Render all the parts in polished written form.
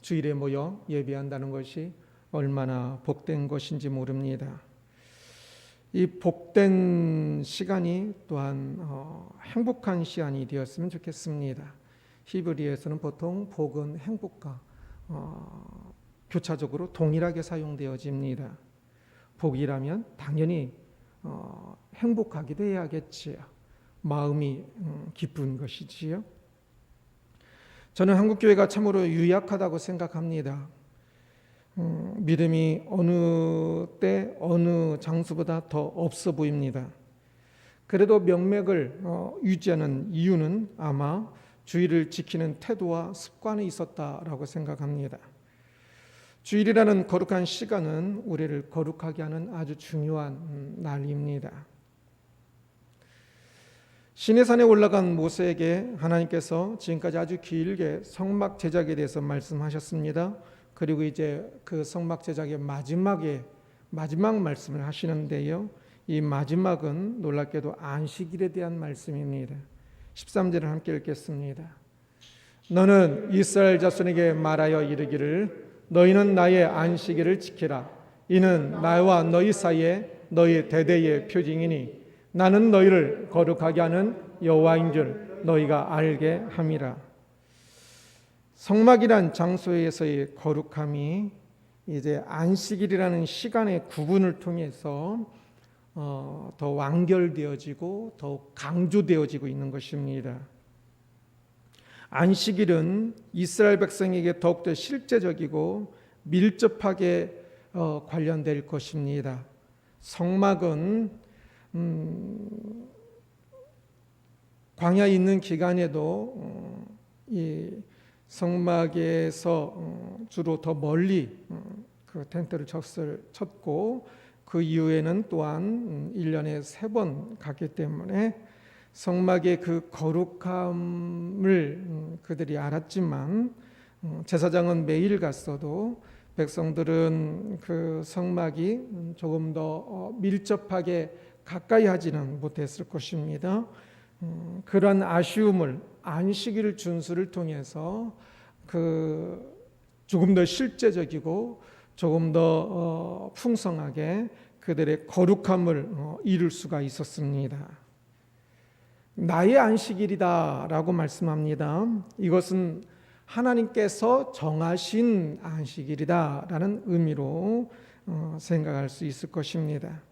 주일에 모여 예배한다는 것이 얼마나 복된 것인지 모릅니다. 이 복된 시간이 또한 행복한 시간이 되었으면 좋겠습니다. 히브리어에서는 보통 복은 행복과 교차적으로 동일하게 사용되어집니다. 복이라면 당연히 행복하기도 해야겠지요. 마음이 기쁜 것이지요. 저는 한국교회가 참으로 유약하다고 생각합니다. 믿음이 어느 때 어느 장소보다 더 없어 보입니다. 그래도 명맥을 유지하는 이유는 아마 주일을 지키는 태도와 습관이 있었다라고 생각합니다. 주일이라는 거룩한 시간은 우리를 거룩하게 하는 아주 중요한 날입니다. 시내산에 올라간 모세에게 하나님께서 지금까지 아주 길게 성막 제작에 대해서 말씀하셨습니다. 그리고 이제 그 성막 제작의 마지막 말씀을 하시는데요. 이 마지막은 놀랍게도 안식일에 대한 말씀입니다. 13절을 함께 읽겠습니다. 너는 이스라엘 자손에게 말하여 이르기를 너희는 나의 안식일을 지키라. 이는 나와 너희 사이에 너희 대대의 표징이니 나는 너희를 거룩하게 하는 여호와인 줄 너희가 알게 함이라. 성막이란 장소에서의 거룩함이 이제 안식일이라는 시간의 구분을 통해서 더 완결되어지고 더 강조되어지고 있는 것입니다. 안식일은 이스라엘 백성에게 더욱더 실제적이고 밀접하게 관련될 것입니다. 성막은 광야에 있는 기간에도 이 성막에서 주로 더 멀리 그 텐트를 쳤고 그 이후에는 또한 1년에 3번 갔기 때문에 성막의 그 거룩함을 그들이 알았지만 제사장은 매일 갔어도 백성들은 그 성막이 조금 더 밀접하게 가까이 하지는 못했을 것입니다. 그런 아쉬움을 안식일 준수를 통해서 그 조금 더 실제적이고 조금 더 풍성하게 그들의 거룩함을 이룰 수가 있었습니다. 나의 안식일이다라고 말씀합니다. 이것은 하나님께서 정하신 안식일이다라는 의미로 생각할 수 있을 것입니다.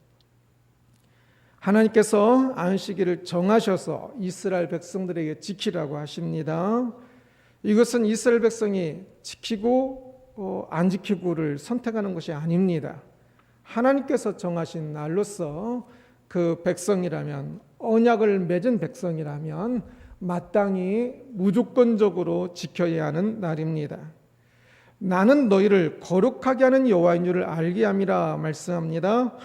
하나님께서 안식일을 정하셔서 이스라엘 백성들에게 지키라고 하십니다. 이것은 이스라엘 백성이 지키고 안 지키고를 선택하는 것이 아닙니다. 하나님께서 정하신 날로서 그 백성이라면, 언약을 맺은 백성이라면 마땅히 무조건적으로 지켜야 하는 날입니다. 나는 너희를 거룩하게 하는 여호와인 줄을 알게 함이라 말씀합니다.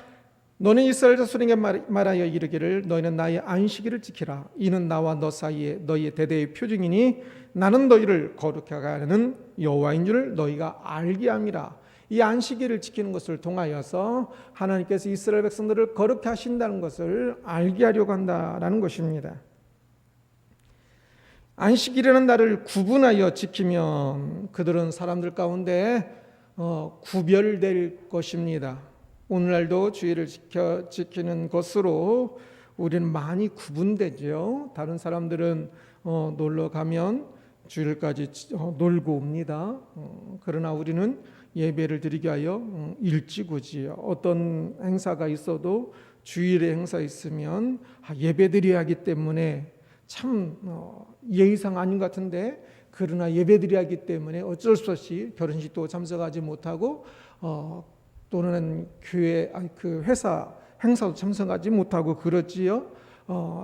너는 이스라엘 자손에게 말하여 이르기를 너희는 나의 안식일을 지키라. 이는 나와 너 사이에 너희의 대대의 표징이니 나는 너희를 거룩하게 하는 여호와인 줄을 너희가 알게 함이라. 이 안식일을 지키는 것을 통하여서 하나님께서 이스라엘 백성들을 거룩히 하신다는 것을 알게 하려고 한다라는 것입니다. 안식일이라는 날을 구분하여 지키면 그들은 사람들 가운데 구별될 것입니다. 오늘날도 주일을 지키는 것으로 우리는 많이 구분되죠. 다른 사람들은 놀러 가면 주일까지 놀고 옵니다. 그러나 우리는 예배를 드리게 하여 일찍 오지요. 어떤 행사가 있어도 주일에 행사 있으면 예배 드려야 하기 때문에 참 예의상 아닌 것 같은데 그러나 예배 드려야 하기 때문에 어쩔 수 없이 결혼식도 참석하지 못하고 또는 교회 그 회사 행사도 참석하지 못하고 그렇지요.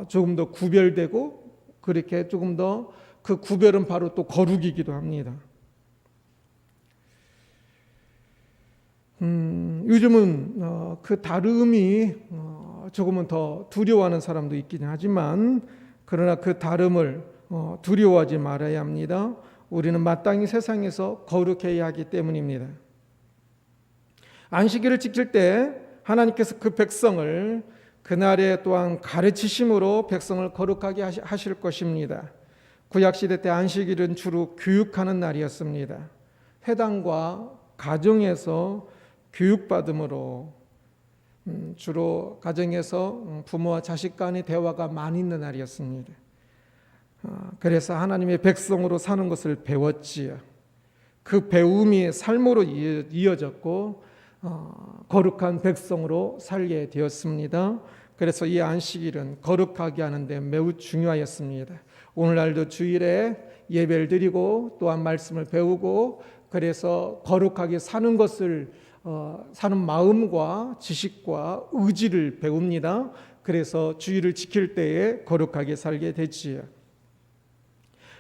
조금 더 구별되고 그렇게 조금 더 그 구별은 바로 또 거룩이기도 합니다. 요즘은 그 다름이 조금은 더 두려워하는 사람도 있긴 하지만 그러나 그 다름을 두려워하지 말아야 합니다. 우리는 마땅히 세상에서 거룩해야 하기 때문입니다. 안식일을 지킬 때 하나님께서 그 백성을 그날에 또한 가르치심으로 백성을 거룩하게 하실 것입니다. 구약시대 때 안식일은 주로 교육하는 날이었습니다. 회당과 가정에서 교육받음으로 주로 가정에서 부모와 자식 간의 대화가 많이 있는 날이었습니다. 그래서 하나님의 백성으로 사는 것을 배웠지요. 그 배움이 삶으로 이어졌고 거룩한 백성으로 살게 되었습니다. 그래서 이 안식일은 거룩하게 하는데 매우 중요하였습니다. 오늘날도 주일에 예배를 드리고 또한 말씀을 배우고 그래서 거룩하게 사는 것을 사는 마음과 지식과 의지를 배웁니다. 그래서 주일을 지킬 때에 거룩하게 살게 되지요.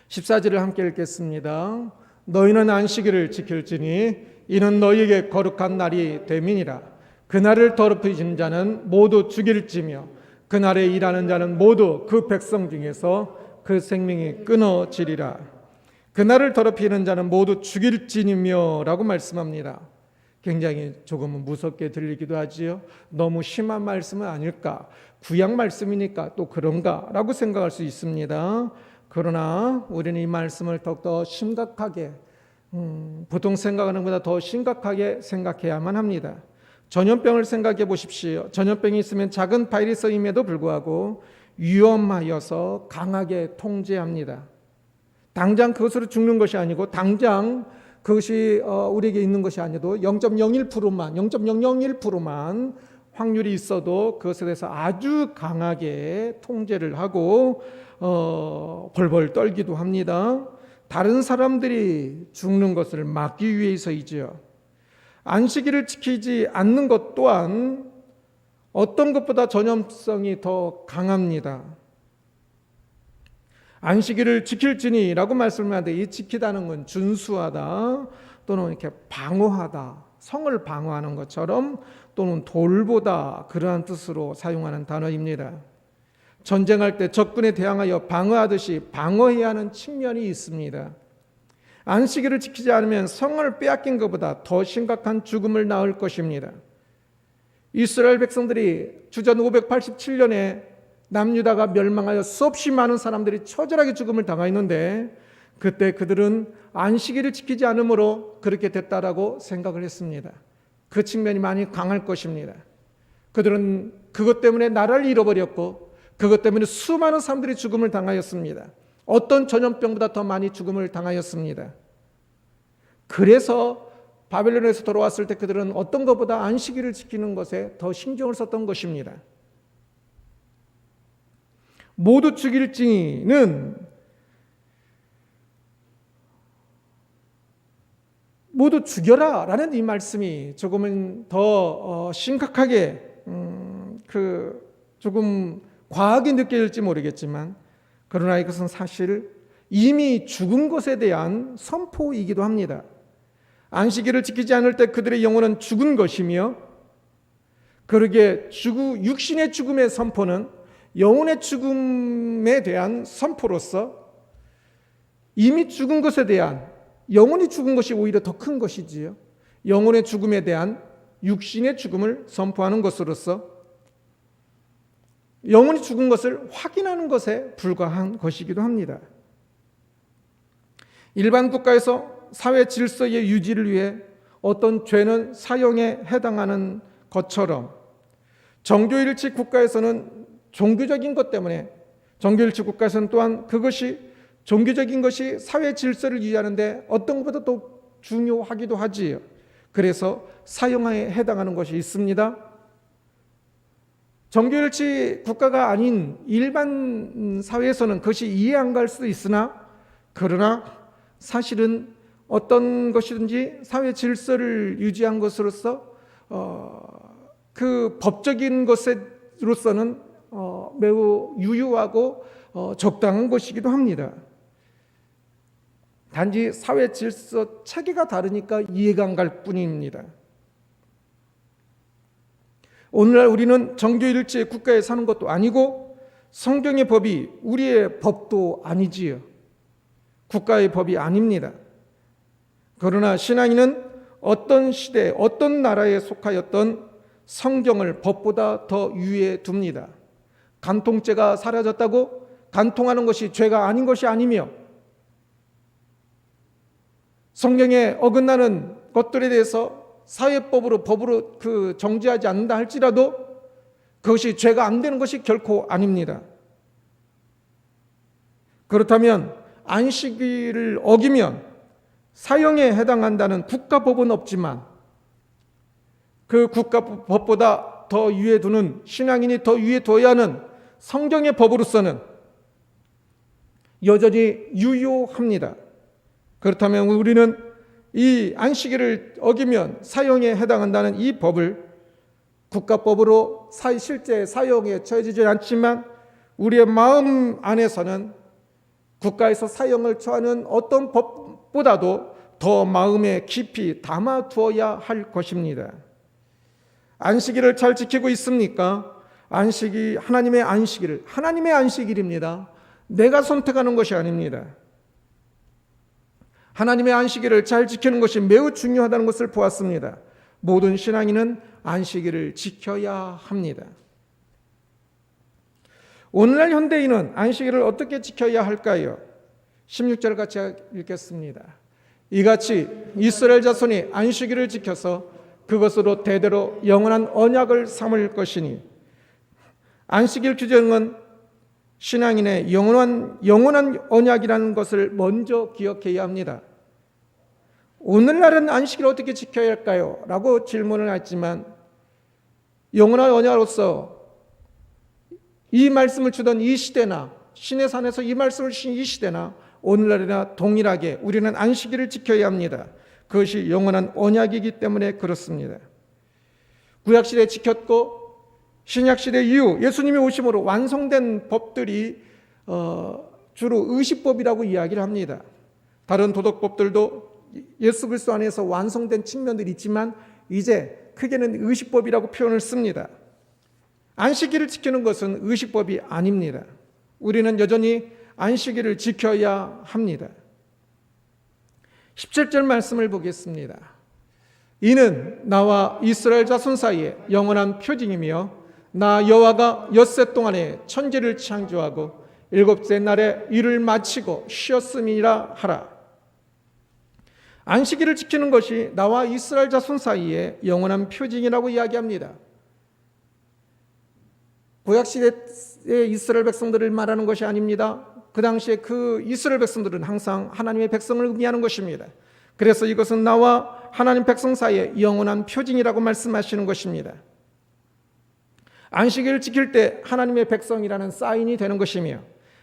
14절을 함께 읽겠습니다. 너희는 안식일을 지킬지니 이는 너희에게 거룩한 날이 됨이니라. 그날을 더럽히는 자는 모두 죽일지며 그날에 일하는 자는 모두 그 백성 중에서 그 생명이 끊어지리라. 그날을 더럽히는 자는 모두 죽일지니며 라고 말씀합니다. 굉장히 조금은 무섭게 들리기도 하지요. 너무 심한 말씀은 아닐까? 구약 말씀이니까 또 그런가? 라고 생각할 수 있습니다. 그러나 우리는 이 말씀을 더욱더 심각하게 보통 생각하는 것보다 더 심각하게 생각해야만 합니다. 전염병을 생각해 보십시오. 전염병이 있으면 작은 바이러스임에도 불구하고 위험하여서 강하게 통제합니다. 당장 그것으로 죽는 것이 아니고 당장 그것이 우리에게 있는 것이 아니어도 0.01%만 확률이 있어도 그것에 대해서 아주 강하게 통제를 하고 벌벌 떨기도 합니다. 다른 사람들이 죽는 것을 막기 위해서이지요. 안식일을 지키지 않는 것 또한 어떤 것보다 전염성이 더 강합니다. 안식일을 지킬지니라고 말씀하는데 이 지키다는 건 준수하다 또는 이렇게 방어하다, 성을 방어하는 것처럼 또는 돌보다 그러한 뜻으로 사용하는 단어입니다. 전쟁할 때 적군에 대항하여 방어하듯이 방어해야 하는 측면이 있습니다. 안식일을 지키지 않으면 성을 빼앗긴 것보다 더 심각한 죽음을 낳을 것입니다. 이스라엘 백성들이 주전 587년에 남유다가 멸망하여 수없이 많은 사람들이 처절하게 죽음을 당하였는데 그때 그들은 안식일을 지키지 않으므로 그렇게 됐다라고 생각을 했습니다. 그 측면이 많이 강할 것입니다. 그들은 그것 때문에 나라를 잃어버렸고 그것 때문에 수많은 사람들이 죽음을 당하였습니다. 어떤 전염병보다 더 많이 죽음을 당하였습니다. 그래서 바벨론에서 돌아왔을 때 그들은 어떤 것보다 안식일을 지키는 것에 더 신경을 썼던 것입니다. 모두 죽일지는 모두 죽여라 라는 이 말씀이 조금은 더 심각하게 조금 과하게 느껴질지 모르겠지만 그러나 이것은 사실 이미 죽은 것에 대한 선포이기도 합니다. 안식일을 지키지 않을 때 그들의 영혼은 죽은 것이며 그러기에 육신의 죽음의 선포는 영혼의 죽음에 대한 선포로서 이미 죽은 것에 대한 영혼이 죽은 것이 오히려 더 큰 것이지요. 영혼의 죽음에 대한 육신의 죽음을 선포하는 것으로서 영혼이 죽은 것을 확인하는 것에 불과한 것이기도 합니다. 일반 국가에서 사회 질서의 유지를 위해 어떤 죄는 사형에 해당하는 것처럼 정교일치 국가에서는 종교적인 것 때문에 정교일치 국가에서는 또한 그것이 종교적인 것이 사회 질서를 유지하는데 어떤 것보다 더 중요하기도 하지요. 그래서 사형에 해당하는 것이 있습니다. 정교일치 국가가 아닌 일반 사회에서는 그것이 이해 안 갈 수도 있으나 그러나 사실은 어떤 것이든지 사회 질서를 유지한 것으로서 그 법적인 것으로서는 매우 유효하고 적당한 것이기도 합니다. 단지 사회 질서 체계가 다르니까 이해가 안 갈 뿐입니다. 오늘날 우리는 정교일치 국가에 사는 것도 아니고 성경의 법이 우리의 법도 아니지요. 국가의 법이 아닙니다. 그러나 신앙인은 어떤 시대, 어떤 나라에 속하였던 성경을 법보다 더 위에 둡니다. 간통죄가 사라졌다고 간통하는 것이 죄가 아닌 것이 아니며 성경에 어긋나는 것들에 대해서 사회법으로 법으로 정죄하지 않는다 할지라도 그것이 죄가 안 되는 것이 결코 아닙니다. 그렇다면 안식일을 어기면 사형에 해당한다는 국가법은 없지만 그 국가법보다 더 위에 두는, 신앙인이 더 위에 둬야 하는 성경의 법으로서는 여전히 유효합니다. 그렇다면 우리는 이 안식일을 어기면 사형에 해당한다는 이 법을 국가법으로 실제 사형에 처해지지 않지만 우리의 마음 안에서는 국가에서 사형을 처하는 어떤 법보다도 더 마음에 깊이 담아두어야 할 것입니다. 안식일을 잘 지키고 있습니까? 안식이 하나님의 안식일입니다. 내가 선택하는 것이 아닙니다. 하나님의 안식일을 잘 지키는 것이 매우 중요하다는 것을 보았습니다. 모든 신앙인은 안식일을 지켜야 합니다. 오늘날 현대인은 안식일을 어떻게 지켜야 할까요? 16절 같이 읽겠습니다. 이같이 이스라엘 자손이 안식일을 지켜서 그것으로 대대로 영원한 언약을 삼을 것이니, 안식일 규정은 신앙인의 영원한 언약이라는 것을 먼저 기억해야 합니다. 오늘날은 안식일을 어떻게 지켜야 할까요? 라고 질문을 했지만 영원한 언약으로서 이 말씀을 주던 이 시대나 신의 산에서 이 말씀을 주신 이 시대나 오늘날이나 동일하게 우리는 안식일을 지켜야 합니다. 그것이 영원한 언약이기 때문에 그렇습니다. 구약시대에 지켰고 신약시대 이후 예수님이 오심으로 완성된 법들이 주로 의식법이라고 이야기를 합니다. 다른 도덕법들도 예수 그리스도 안에서 완성된 측면들이 있지만 이제 크게는 의식법이라고 표현을 씁니다. 안식일을 지키는 것은 의식법이 아닙니다. 우리는 여전히 안식일을 지켜야 합니다. 17절 말씀을 보겠습니다. 이는 나와 이스라엘 자손 사이에 영원한 표징이며 나 여호와가 엿새 동안에 천지를 창조하고 일곱째 날에 일을 마치고 쉬었음이라 하라. 안식일을 지키는 것이 나와 이스라엘 자손 사이에 영원한 표징이라고 이야기합니다. 구약시대의 이스라엘 백성들을 말하는 것이 아닙니다. 그 당시에 그 이스라엘 백성들은 항상 하나님의 백성을 의미하는 것입니다. 그래서 이것은 나와 하나님 백성 사이에 영원한 표징이라고 말씀하시는 것입니다. 안식일을 지킬 때 하나님의 백성이라는 사인이 되는 것이며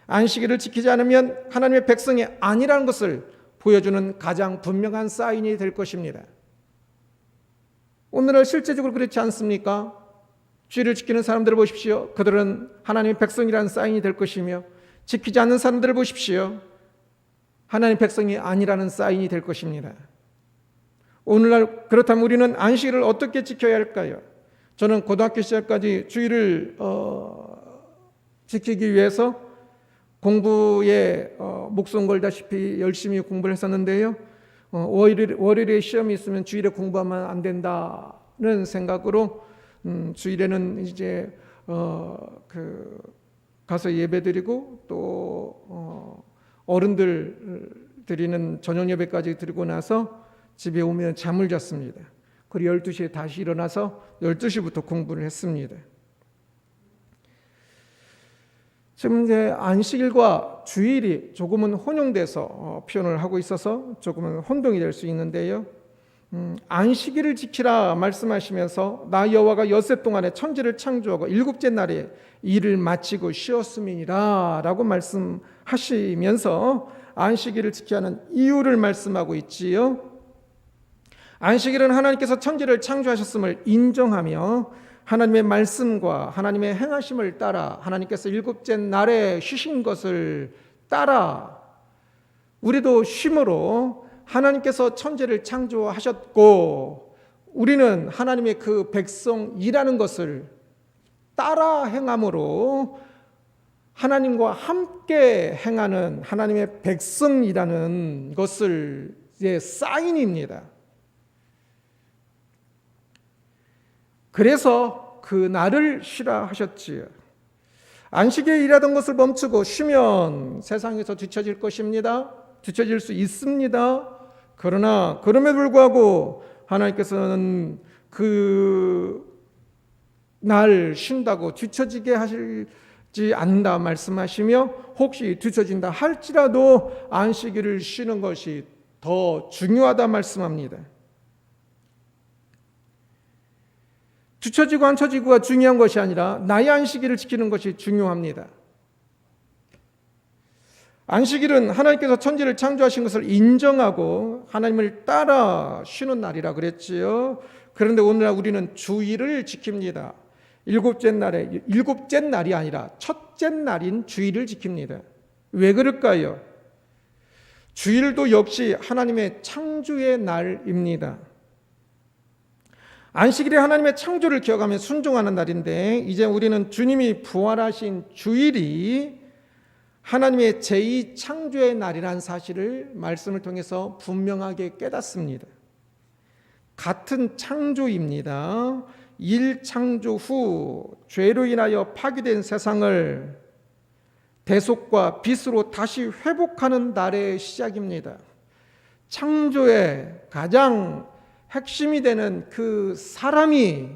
안식일을 지키지 않으면 하나님의 백성이 아니라는 것을 보여주는 가장 분명한 사인이 될 것입니다. 오늘날 실제적으로 그렇지 않습니까? 주일을 지키는 사람들을 보십시오. 그들은 하나님의 백성이라는 사인이 될 것이며 지키지 않는 사람들을 보십시오. 하나님의 백성이 아니라는 사인이 될 것입니다. 오늘날 그렇다면 우리는 안식일을 어떻게 지켜야 할까요? 저는 고등학교 시절까지 주일을 지키기 위해서 공부에 목숨 걸다시피 열심히 공부를 했었는데요. 월요일에 시험이 있으면 주일에 공부하면 안 된다는 생각으로 주일에는 이제 가서 예배드리고 또 어른들 드리는 저녁 예배까지 드리고 나서 집에 오면 잠을 잤습니다. 그리고 12시에 다시 일어나서 12시부터 공부를 했습니다. 지금 이제 안식일과 주일이 조금은 혼용돼서 표현을 하고 있어서 조금은 혼동이 될 수 있는데요. 안식일을 지키라 말씀하시면서 나 여호와가 엿새 동안에 천지를 창조하고 일곱째 날에 일을 마치고 쉬었음이니라 라고 말씀하시면서 안식일을 지켜야 하는 이유를 말씀하고 있지요. 안식일은 하나님께서 천지를 창조하셨음을 인정하며 하나님의 말씀과 하나님의 행하심을 따라 하나님께서 일곱째 날에 쉬신 것을 따라 우리도 쉼으로 하나님께서 천지를 창조하셨고 우리는 하나님의 그 백성이라는 것을 따라 행함으로 하나님과 함께 행하는 하나님의 백성이라는 것을 이제 사인입니다. 그래서 그 날을 쉬라 하셨지요. 안식일에 일하던 것을 멈추고 쉬면 세상에서 뒤처질 것입니다. 뒤처질 수 있습니다. 그러나 그럼에도 불구하고 하나님께서는 그 날 쉰다고 뒤처지게 하실지 않는다 말씀하시며, 혹시 뒤처진다 할지라도 안식일을 쉬는 것이 더 중요하다 말씀합니다. 뒤처지고 안 처지고가 중요한 것이 아니라 나의 안식일을 지키는 것이 중요합니다. 안식일은 하나님께서 천지를 창조하신 것을 인정하고 하나님을 따라 쉬는 날이라 그랬지요. 그런데 오늘날 우리는 주일을 지킵니다. 일곱째 날이 아니라 첫째 날인 주일을 지킵니다. 왜 그럴까요? 주일도 역시 하나님의 창조의 날입니다. 안식일이 하나님의 창조를 기억하며 순종하는 날인데, 이제 우리는 주님이 부활하신 주일이 하나님의 제2창조의 날이라는 사실을 말씀을 통해서 분명하게 깨닫습니다. 같은 창조입니다. 1창조 후 죄로 인하여 파괴된 세상을 대속과 빛으로 다시 회복하는 날의 시작입니다. 창조의 가장 핵심이 되는 그 사람이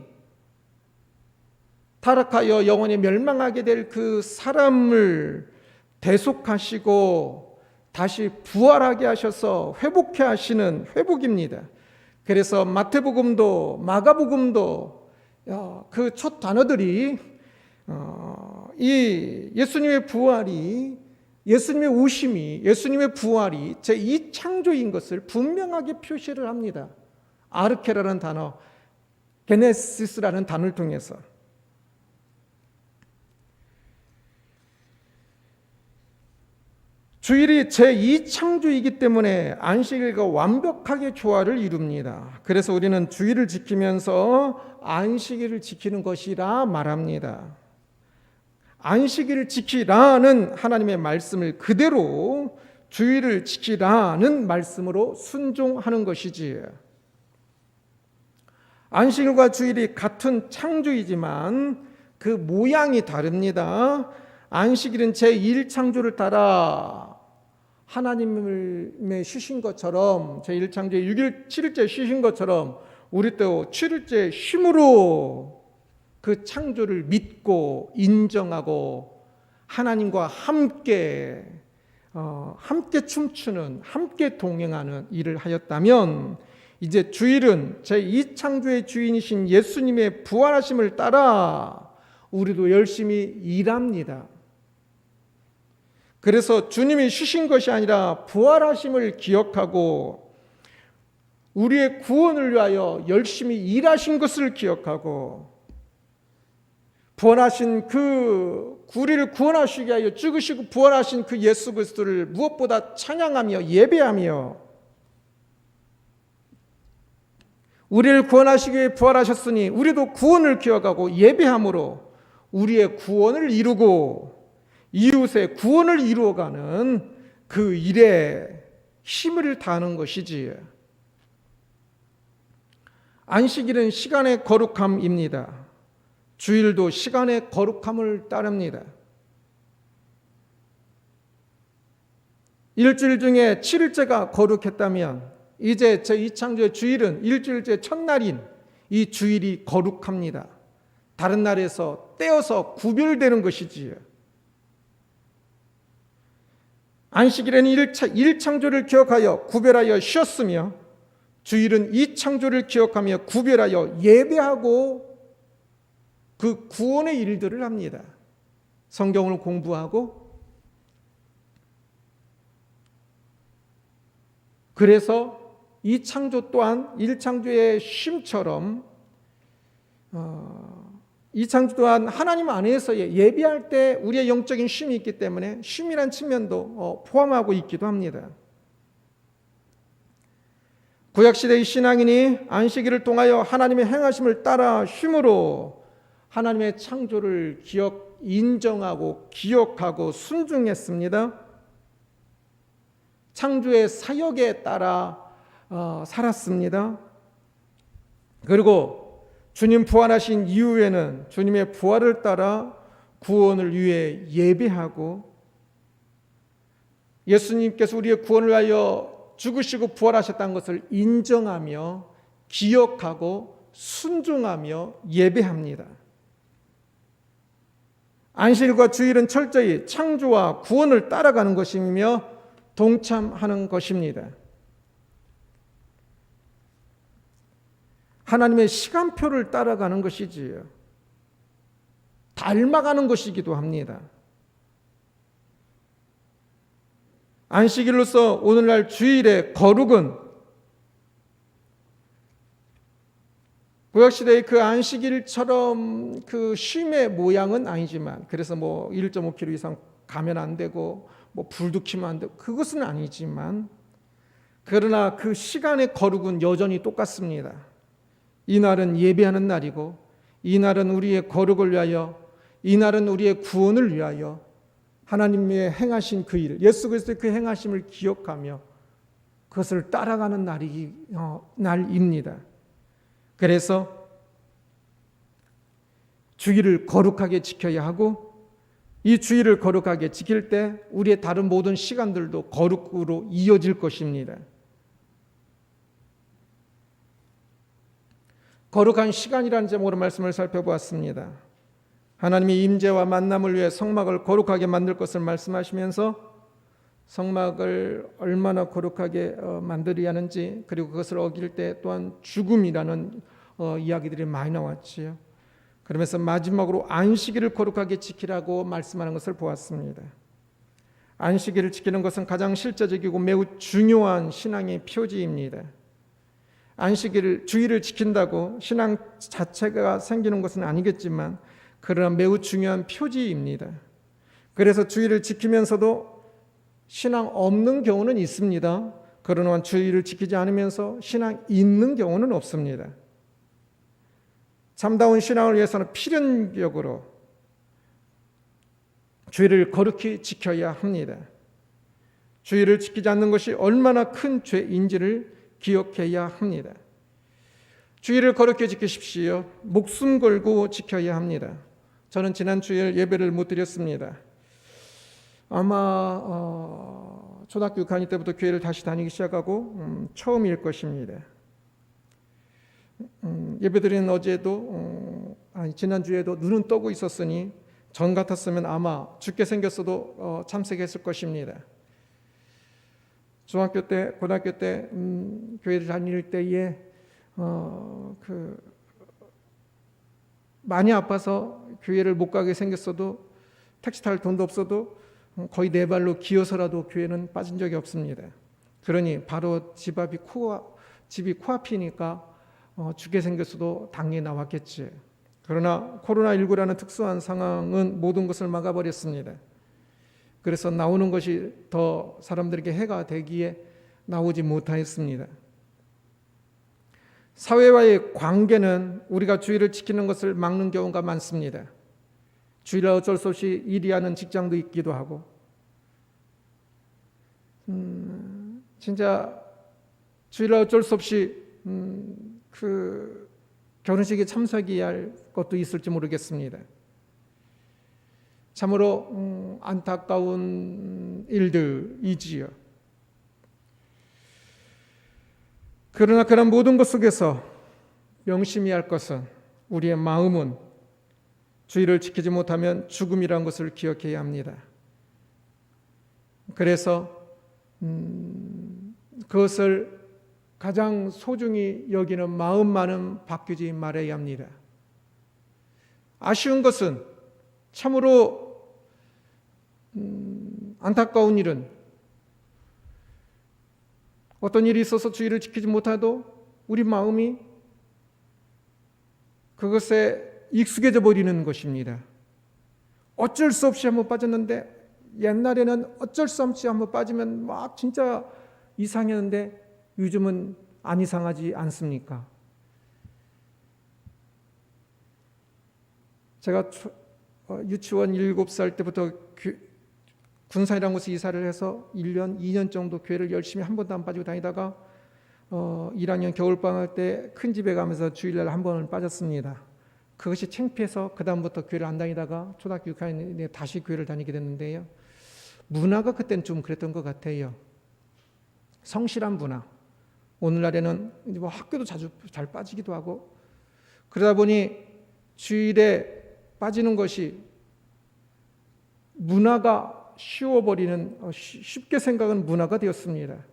타락하여 영원히 멸망하게 될 그 사람을 대속하시고 다시 부활하게 하셔서 회복해 하시는 회복입니다. 그래서 마태복음도 마가복음도 그 첫 단어들이 이 예수님의 부활이, 예수님의 오심이, 예수님의 부활이 제2창조인 것을 분명하게 표시를 합니다. 아르케라는 단어, 게네시스라는 단어를 통해서. 주일이 제2창조이기 때문에 안식일과 완벽하게 조화를 이룹니다. 그래서 우리는 주일을 지키면서 안식일을 지키는 것이라 말합니다. 안식일을 지키라는 하나님의 말씀을 그대로 주일을 지키라는 말씀으로 순종하는 것이지. 안식일과 주일이 같은 창조이지만 그 모양이 다릅니다. 안식일은 제1창조를 따라 하나님의 쉬신 것처럼, 제1창조의 6일 7일째 쉬신 것처럼 우리도 7일째 쉼으로 그 창조를 믿고 인정하고 하나님과 함께 춤추는, 함께 동행하는 일을 하였다면, 이제 주일은 제2창조의 주인이신 예수님의 부활하심을 따라 우리도 열심히 일합니다. 그래서 주님이 쉬신 것이 아니라 부활하심을 기억하고 우리의 구원을 위하여 열심히 일하신 것을 기억하고, 부활하신 우리를 구원하시기 위하여 죽으시고 부활하신 그 예수 그리스도를 무엇보다 찬양하며 예배하며, 우리를 구원하시기 위해 부활하셨으니 우리도 구원을 기억하고 예배함으로 우리의 구원을 이루고 이웃의 구원을 이루어가는 그 일에 힘을 다하는 것이지. 안식일은 시간의 거룩함입니다. 주일도 시간의 거룩함을 따릅니다. 일주일 중에 7일째가 거룩했다면 이제 제2창조의 주일은 일주일째 첫날인 이 주일이 거룩합니다. 다른 날에서 떼어서 구별되는 것이지요. 안식일에는 1창조를 기억하여 구별하여 쉬었으며, 주일은 2창조를 기억하며 구별하여 예배하고 그 구원의 일들을 합니다. 성경을 공부하고, 그래서 2창조 또한 1창조의 쉼처럼 2창조 또한 하나님 안에서의 예배할 때 우리의 영적인 쉼이 있기 때문에 쉼이란 측면도 포함하고 있기도 합니다. 구약시대의 신앙인이 안식일을 통하여 하나님의 행하심을 따라 쉼으로 하나님의 창조를 인정하고 기억하고 순종했습니다. 창조의 사역에 따라 살았습니다. 그리고 주님 부활하신 이후에는 주님의 부활을 따라 구원을 위해 예배하고, 예수님께서 우리의 구원을 위하여 죽으시고 부활하셨다는 것을 인정하며 기억하고 순종하며 예배합니다. 안식일과 주일은 철저히 창조와 구원을 따라가는 것이며 동참하는 것입니다. 하나님의 시간표를 따라가는 것이지요. 닮아가는 것이기도 합니다. 안식일로서 오늘날 주일의 거룩은 구약시대의 그 안식일처럼 그 쉼의 모양은 아니지만, 그래서 1.5km 이상 가면 안 되고 불도 켜면 안 되고 그것은 아니지만, 그러나 그 시간의 거룩은 여전히 똑같습니다. 이날은 예배하는 날이고, 이날은 우리의 거룩을 위하여, 이날은 우리의 구원을 위하여 하나님의 행하신 그 일, 예수 그리스도의 그 행하심을 기억하며 그것을 따라가는 날입니다. 그래서 주일을 거룩하게 지켜야 하고, 이 주일을 거룩하게 지킬 때 우리의 다른 모든 시간들도 거룩으로 이어질 것입니다. 거룩한 시간이라는 제목으로 말씀을 살펴보았습니다. 하나님의 임재와 만남을 위해 성막을 거룩하게 만들 것을 말씀하시면서 성막을 얼마나 거룩하게 만들어야 하는지, 그리고 그것을 어길 때 또한 죽음이라는 이야기들이 많이 나왔지요. 그러면서 마지막으로 안식일을 거룩하게 지키라고 말씀하는 것을 보았습니다. 안식일을 지키는 것은 가장 실제적이고 매우 중요한 신앙의 표지입니다. 주일을 지킨다고 신앙 자체가 생기는 것은 아니겠지만, 그러나 매우 중요한 표지입니다. 그래서 주일을 지키면서도 신앙 없는 경우는 있습니다. 그러나 주일을 지키지 않으면서 신앙 있는 경우는 없습니다. 참다운 신앙을 위해서는 필연적으로 주일을 거룩히 지켜야 합니다. 주일을 지키지 않는 것이 얼마나 큰 죄인지를 기억해야 합니다. 주일을 거룩히 지키십시오. 목숨 걸고 지켜야 합니다. 저는 지난 주일 예배를 못 드렸습니다. 아마 초등학교 6학년 때부터 교회를 다시 다니기 시작하고 처음일 것입니다. 예배드리는 어제도 지난주에도 눈은 떠고 있었으니 전 같았으면 아마 죽게 생겼어도 참석했을 것입니다. 중학교 때, 고등학교 때 교회를 다닐 때에 많이 아파서 교회를 못 가게 생겼어도, 택시 탈 돈도 없어도 거의 네 발로 기어서라도 교회는 빠진 적이 없습니다. 그러니 바로 집이 코앞이니까 죽게 생겼어도 당연히 나왔겠지. 그러나 코로나19라는 특수한 상황은 모든 것을 막아버렸습니다. 그래서 나오는 것이 더 사람들에게 해가 되기에 나오지 못하였습니다. 사회와의 관계는 우리가 주일을 지키는 것을 막는 경우가 많습니다. 주일에 어쩔 수 없이 일이 하는 직장도 있기도 하고, 진짜 주일에 어쩔 수 없이 그 결혼식에 참석해야 할 것도 있을지 모르겠습니다. 참으로 안타까운 일들이지요. 그러나 그런 모든 것 속에서 명심해야 할 것은, 우리의 마음은 주일을 지키지 못하면 죽음이라는 것을 기억해야 합니다. 그래서 그것을 가장 소중히 여기는 마음만은 바뀌지 말아야 합니다. 아쉬운 것은, 참으로 안타까운 일은, 어떤 일이 있어서 주일을 지키지 못해도 우리 마음이 그것에 익숙해져 버리는 것입니다. 어쩔 수 없이 한번 빠졌는데, 옛날에는 어쩔 수 없이 한번 빠지면 막 진짜 이상했는데 요즘은 안 이상하지 않습니까? 제가 유치원 7살 때부터 군산이라는 곳에 이사를 해서 1년, 2년 정도 교회를 열심히 한 번도 안 빠지고 다니다가 1학년 겨울방학 때 큰 집에 가면서 주일날 한 번은 빠졌습니다. 그것이 창피해서 그 다음부터 교회를 안 다니다가 초등학교 6학년에 다시 교회를 다니게 됐는데요. 문화가 그때는 좀 그랬던 것 같아요. 성실한 문화. 오늘날에는 뭐 학교도 자주 잘 빠지기도 하고 그러다 보니 주일에 빠지는 것이 문화가 쉬워버리는 쉽게 생각하는 문화가 되었습니다.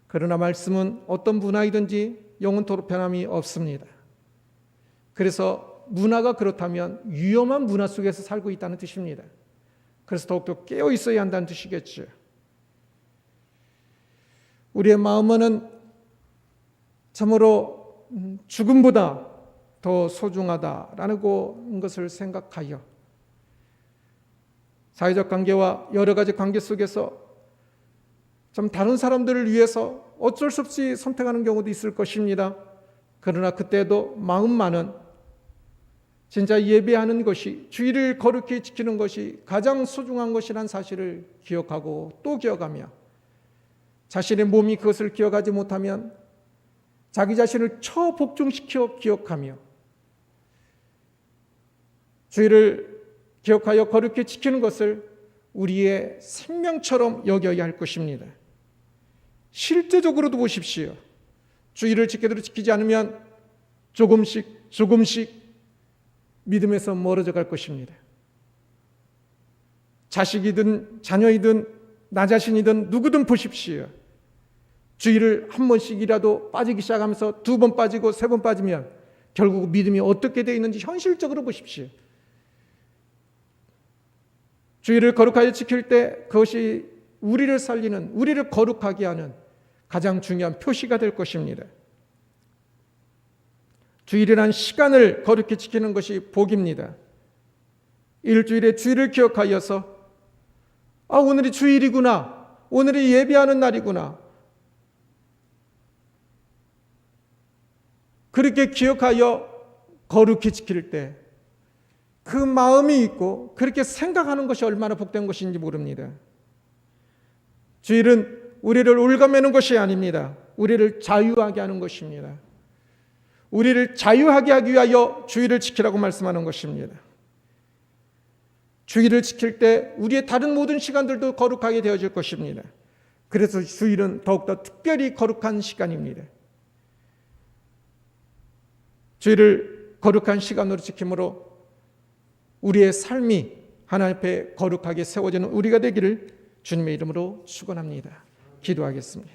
그러나 말씀은 어떤 문화이든지 영원토록 변함이 없습니다. 그래서 문화가 그렇다면 위험한 문화 속에서 살고 있다는 뜻입니다. 그래서 더욱더 깨어 있어야 한다는 뜻이겠죠. 우리의 마음은 참으로 죽음보다 더 소중하다라는 것을 생각하여 사회적 관계와 여러 가지 관계 속에서 좀 다른 사람들을 위해서 어쩔 수 없이 선택하는 경우도 있을 것입니다. 그러나 그때도 마음만은 진짜 예배하는 것이, 주일을 거룩히 지키는 것이 가장 소중한 것이라는 사실을 기억하고 또 기억하며 자신의 몸이 그것을 기억하지 못하면 자기 자신을 처복종시켜 기억하며 주일을 기억하여 거룩히 지키는 것을 우리의 생명처럼 여겨야 할 것입니다. 실제적으로도 보십시오. 주일을 제대로 지키지 않으면 조금씩 믿음에서 멀어져 갈 것입니다. 자식이든 자녀이든 나 자신이든 누구든 보십시오. 주일을 한 번씩이라도 빠지기 시작하면서 2번 빠지고 3번 빠지면 결국 믿음이 어떻게 되어 있는지 현실적으로 보십시오. 주일을 거룩하게 지킬 때 그것이 우리를 살리는, 우리를 거룩하게 하는 가장 중요한 표시가 될 것입니다. 주일이란 시간을 거룩히 지키는 것이 복입니다. 일주일에 주일을 기억하여서 오늘이 주일이구나, 오늘이 예배하는 날이구나, 그렇게 기억하여 거룩히 지킬 때 그 마음이 있고 그렇게 생각하는 것이 얼마나 복된 것인지 모릅니다. 주일은 우리를 올가매는 것이 아닙니다. 우리를 자유하게 하는 것입니다. 우리를 자유하게 하기 위하여 주일을 지키라고 말씀하는 것입니다. 주일을 지킬 때 우리의 다른 모든 시간들도 거룩하게 되어질 것입니다. 그래서 주일은 더욱더 특별히 거룩한 시간입니다. 주일을 거룩한 시간으로 지킴으로 우리의 삶이 하나님 앞에 거룩하게 세워지는 우리가 되기를 주님의 이름으로 축원합니다. 기도하겠습니다.